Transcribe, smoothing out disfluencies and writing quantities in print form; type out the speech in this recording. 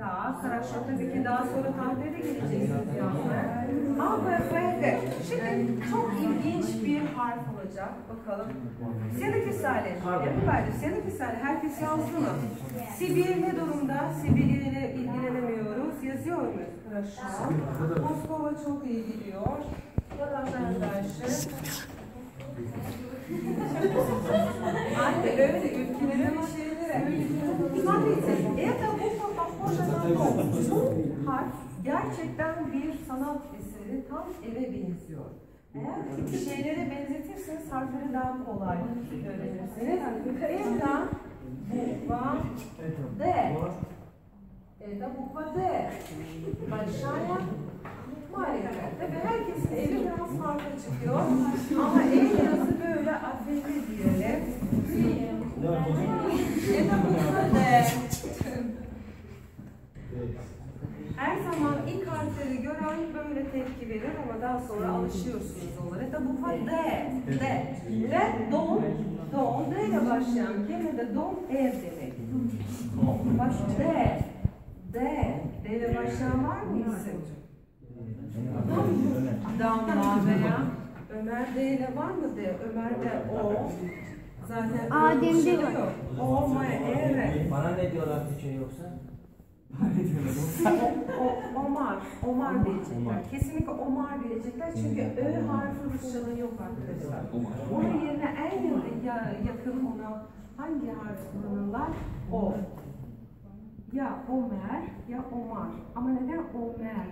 Daha, хорошо. Tabii ki daha sonra tahlile de geleceksiniz yazmaya. A, B, F, D. Şimdi çok ilginç bir harf olacak. Bakalım. Siyadaki Salih. Yapıverdi. Siyadaki Salih. Herkes yazdı mı? Sibir ne durumda? Sibir ile ilgilenemiyoruz. Yazıyor muyuz? Хорошо. Moskova çok iyi gidiyor. Anne öyle ülkelere bir şeylere. Смотрите, это буква похожа на дом. Bu harf gerçekten bir sanat eseri, tam eve benziyor. Eğer şeylere benzetirseniz harfleri daha kolay öğrenirsiniz. Это буква D. Это буква D. Большая, маленькая. Tabii herkesin evi biraz farklı çıkıyor. Ama ev yazı böyle afilli diyelim. Это буква D. Her zaman ilk harfleri gören böyle tepki verir ama daha sonra alışıyorsunuz onlara. Это буква D. D. Ve don. Don. D ile başlayan kelime de don ev demek. Baş D. D. D ile başlayan var mı isim? Damla veya Ömer D ile var mı D? Ömer de O. Zaten Adem'de var. O, M, E, R. Bana ne diyorlar Türkçe yoksa? Omar. Omar diyecekler. Kesinlikle Omar diyecekler. Çünkü Ö harfi Rusça'da yok arkadaşlar. Onun yerine en yakın ona hangi harf kullanırlar? O. Ya Ömer ya Omar. Ama neden Ömer?